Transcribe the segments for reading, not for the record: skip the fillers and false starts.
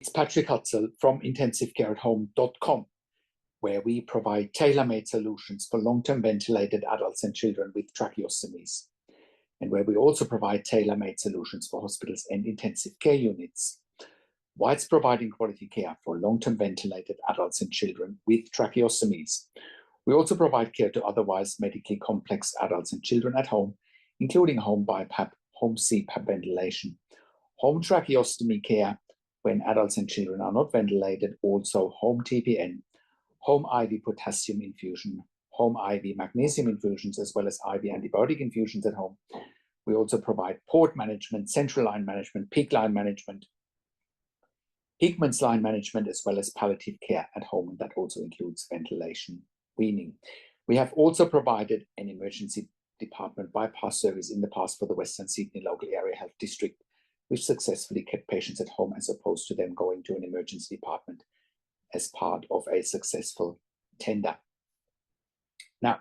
It's Patrik Hutzel from intensivecareathome.com, where we provide tailor-made solutions for long-term ventilated adults and children with tracheostomies, and where we also provide tailor-made solutions for hospitals and intensive care units. Whilst providing quality care for long-term ventilated adults and children with tracheostomies, we also provide care to otherwise medically complex adults and children at home, including home BIPAP, home CPAP ventilation, home tracheostomy care when adults and children are not ventilated, also home TPN, home IV potassium infusion, home IV magnesium infusions, as well as IV antibiotic infusions at home. We also provide port management, central line management, PICC line management, Hickman's line management, as well as palliative care at home, and that also includes ventilation, weaning. We have also provided an emergency department bypass service in the past for the Western Sydney local area health district, which successfully kept patients at home as opposed to them going to an emergency department as part of a successful tender. Now,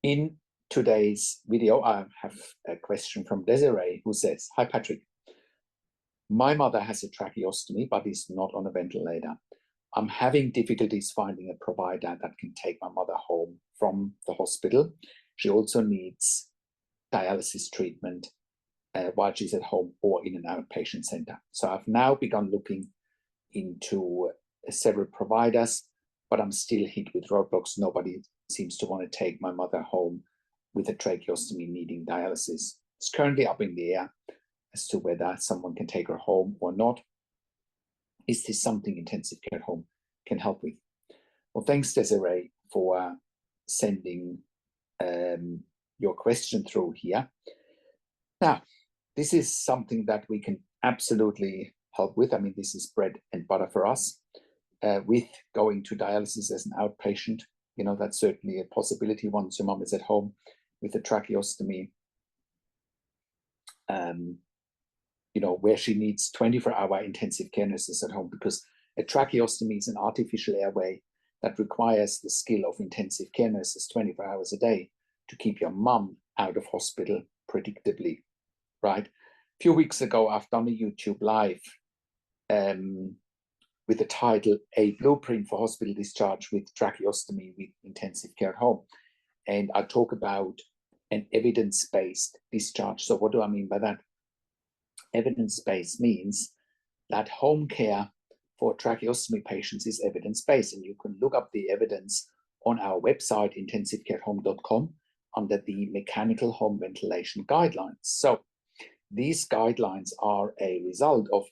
in today's video, I have a question from Desiree, who says, "Hi Patrick, my mother has a tracheostomy but is not on a ventilator. I'm having difficulties finding a provider that can take my mother home from the hospital. She also needs dialysis treatment while she's at home or in an outpatient center. So I've now begun looking into several providers, but I'm still hit with roadblocks. Nobody seems to want to take my mother home with a tracheostomy needing dialysis. It's currently up in the air as to whether someone can take her home or not. Is this something intensive care at home can help with?" Well, thanks, Desiree, for sending your question through here. Now, this is something that we can absolutely help with. I mean, this is bread and butter for us. With going to dialysis as an outpatient, you know, that's certainly a possibility once your mom is at home with a tracheostomy, you know, where she needs 24-hour intensive care nurses at home, because a tracheostomy is an artificial airway that requires the skill of intensive care nurses 24 hours a day to keep your mum out of hospital predictably, right? A few weeks ago, I've done a YouTube live with the title, "A Blueprint for Hospital Discharge with Tracheostomy with Intensive Care at Home." And I talk about an evidence-based discharge. So what do I mean by that? Evidence-based means that home care for tracheostomy patients is evidence-based, and you can look up the evidence on our website, intensivecareathome.com, under the mechanical home ventilation guidelines. So these guidelines are a result of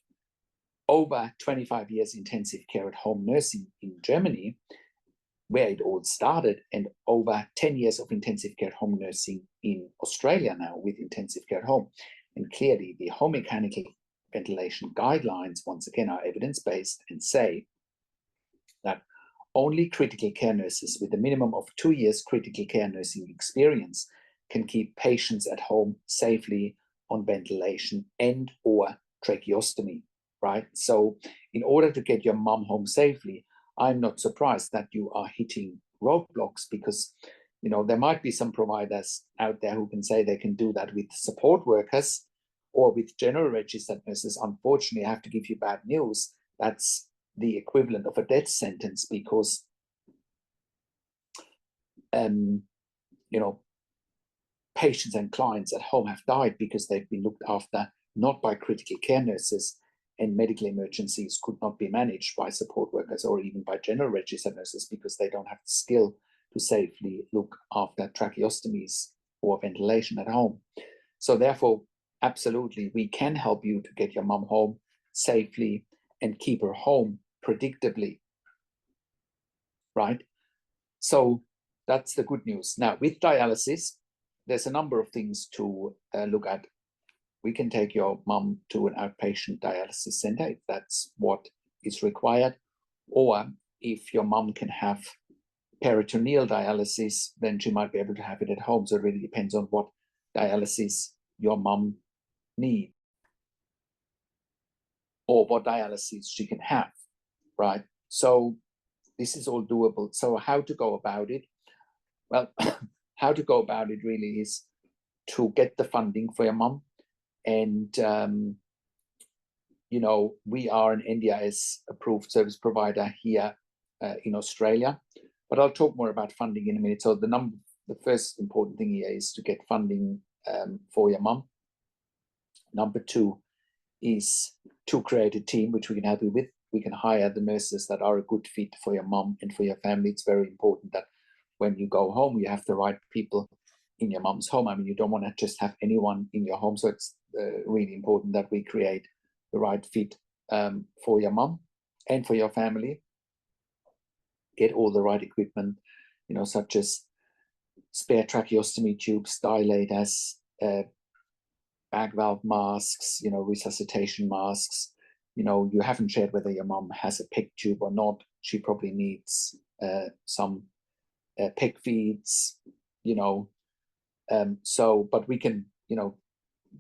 over 25 years intensive care at home nursing in Germany, where it all started, and over 10 years of intensive care at home nursing in Australia now with intensive care at home. And clearly the home mechanical ventilation guidelines, once again, are evidence-based and say that only critical care nurses with a minimum of 2 years critical care nursing experience can keep patients at home safely on ventilation and or tracheostomy, right? So in order to get your mum home safely, I'm not surprised that you are hitting roadblocks, because, you know, there might be some providers out there who can say they can do that with support workers or with general registered nurses. Unfortunately, I have to give you bad news. That's the equivalent of a death sentence, because, you know, patients and clients at home have died because they've been looked after not by critical care nurses, and medical emergencies could not be managed by support workers or even by general registered nurses because they don't have the skill to safely look after tracheostomies or ventilation at home. So therefore, absolutely, we can help you to get your mum home safely and keep her home predictably, right? So that's the good news. Now, with dialysis, there's a number of things to look at. We can take your mum to an outpatient dialysis center if that's what is required, or if your mum can have peritoneal dialysis, then she might be able to have it at home. So it really depends on what dialysis your mum needs or what dialysis she can have, right? So this is all doable. So how to go about it? Well, how to go about it really is to get the funding for your mum and we are an NDIS approved service provider here in Australia, but I'll talk more about funding in a minute. So the first important thing here is to get funding for your mum. Number two is to create a team which we can help you with. We can hire the nurses that are a good fit for your mum and for your family. It's very important that when you go home, you have the right people in your mum's home. I mean, you don't want to just have anyone in your home. So it's really important that we create the right fit for your mum and for your family. Get all the right equipment, such as spare tracheostomy tubes, dilators, bag valve masks, resuscitation masks. You haven't shared whether your mum has a PICC tube or not. She probably needs some PICC feeds, but we can,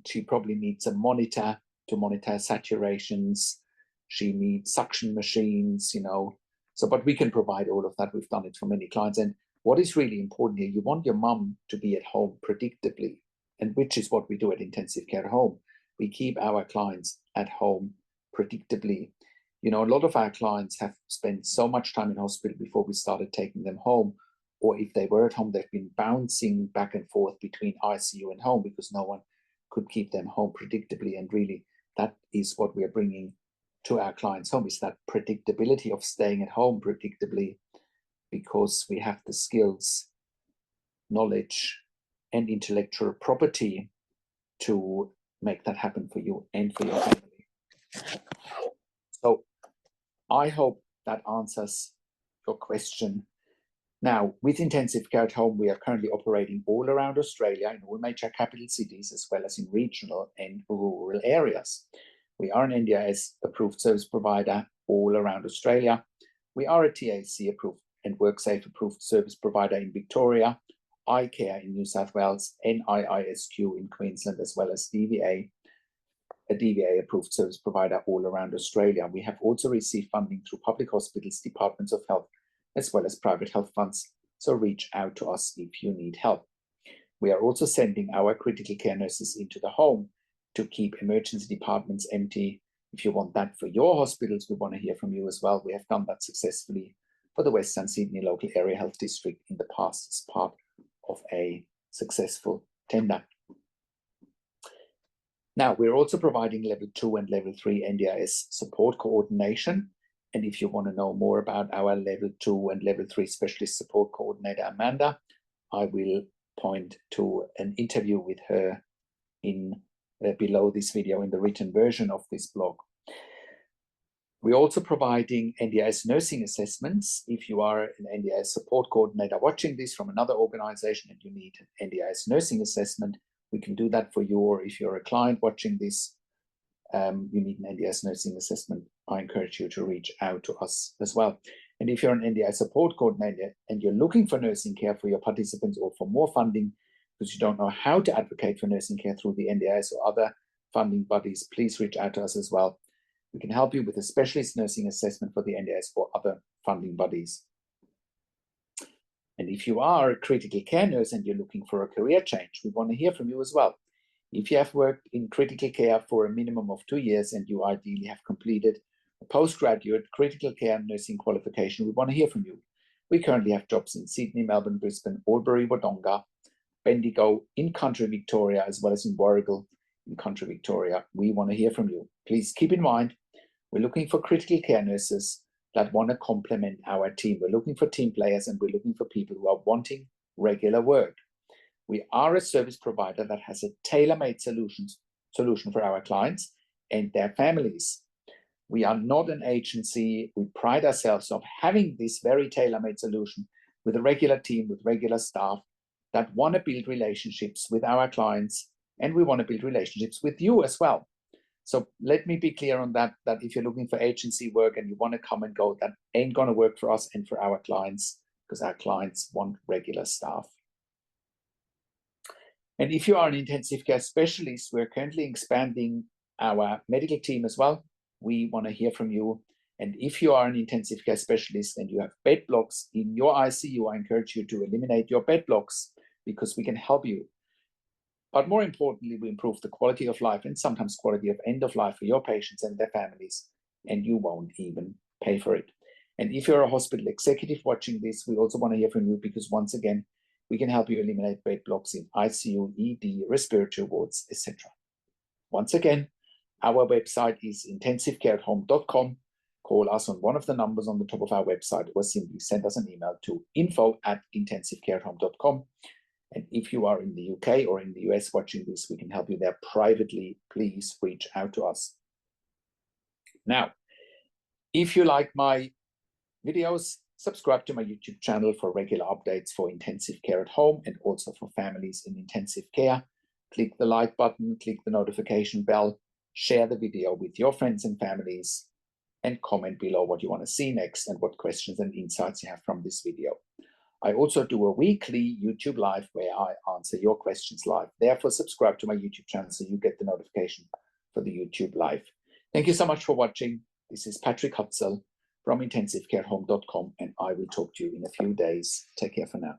she probably needs a monitor to monitor saturations. She needs suction machines, but we can provide all of that. We've done it for many clients. And what is really important here, you want your mum to be at home predictably, and which is what we do at Intensive Care Home. We keep our clients at home predictably. A lot of our clients have spent so much time in hospital before we started taking them home, or if they were at home, they've been bouncing back and forth between ICU and home because no one could keep them home predictably. And really, that is what we are bringing to our clients' home, is that predictability of staying at home predictably, because we have the skills, knowledge, and intellectual property to make that happen for you and for your family. So I hope that answers your question. Now, with Intensive Care at Home, we are currently operating all around Australia in all major capital cities, as well as in regional and rural areas. We are an NDIS approved service provider all around Australia. We are a TAC approved and WorkSafe approved service provider in Victoria, iCare in New South Wales, NIISQ in Queensland, as well as DVA, a DVA approved service provider all around Australia. We have also received funding through public hospitals, departments of health, as well as private health funds. So reach out to us if you need help. We are also sending our critical care nurses into the home to keep emergency departments empty. If you want that for your hospitals, we want to hear from you as well. We have done that successfully for the Western Sydney Local Area Health District in the past as part of a successful tender. Now, we're also providing level 2 and level 3 NDIS support coordination. And if you want to know more about our level 2 and level 3 specialist support coordinator, Amanda, I will point to an interview with her in below this video in the written version of this blog. We're also providing NDIS nursing assessments. If you are an NDIS support coordinator watching this from another organization and you need an NDIS nursing assessment, we can do that for you. Or if you're a client watching this, you need an NDIS nursing assessment, I encourage you to reach out to us as well. And if you're an NDIS support coordinator and you're looking for nursing care for your participants or for more funding because you don't know how to advocate for nursing care through the NDIS or other funding bodies, please reach out to us as well. We can help you with a specialist nursing assessment for the NDIS or other funding bodies. And if you are a critical care nurse and you're looking for a career change, we want to hear from you as well. If you have worked in critical care for a minimum of 2 years and you ideally have completed a postgraduate critical care nursing qualification, we want to hear from you. We currently have jobs in Sydney, Melbourne, Brisbane, Albury, Wodonga, Bendigo, in country Victoria, as well as in Warragul, in country Victoria. We want to hear from you. Please keep in mind, we're looking for critical care nurses that want to complement our team. We're looking for team players and we're looking for people who are wanting regular work. We are a service provider that has a tailor-made solution for our clients and their families. We are not an agency. We pride ourselves on having this very tailor-made solution with a regular team, with regular staff that want to build relationships with our clients, and we want to build relationships with you as well. So let me be clear on that, that if you're looking for agency work and you want to come and go, that ain't going to work for us and for our clients, because our clients want regular staff. And if you are an intensive care specialist, we're currently expanding our medical team as well. We want to hear from you. And if you are an intensive care specialist and you have bed blocks in your ICU, I encourage you to eliminate your bed blocks, because we can help you But more importantly, we improve the quality of life and sometimes quality of end of life for your patients and their families, and you won't even pay for it. And if you're a hospital executive watching this, we also want to hear from you, because once again, we can help you eliminate bed blocks in ICU, ED, respiratory wards, etc. Once again, our website is intensivecareathome.com. Call us on one of the numbers on the top of our website, or simply send us an email to info@intensivecareathome.com. And if you are in the UK or in the US watching this, we can help you there privately. Please reach out to us. Now, if you like my videos, subscribe to my YouTube channel for regular updates for intensive care at home and also for families in intensive care. Click the like button, click the notification bell, share the video with your friends and families, and comment below what you want to see next and what questions and insights you have from this video. I also do a weekly YouTube live where I answer your questions live. Therefore, subscribe to my YouTube channel so you get the notification for the YouTube live. Thank you so much for watching. This is Patrik Hutzel from intensivecareathome.com, and I will talk to you in a few days. Take care for now.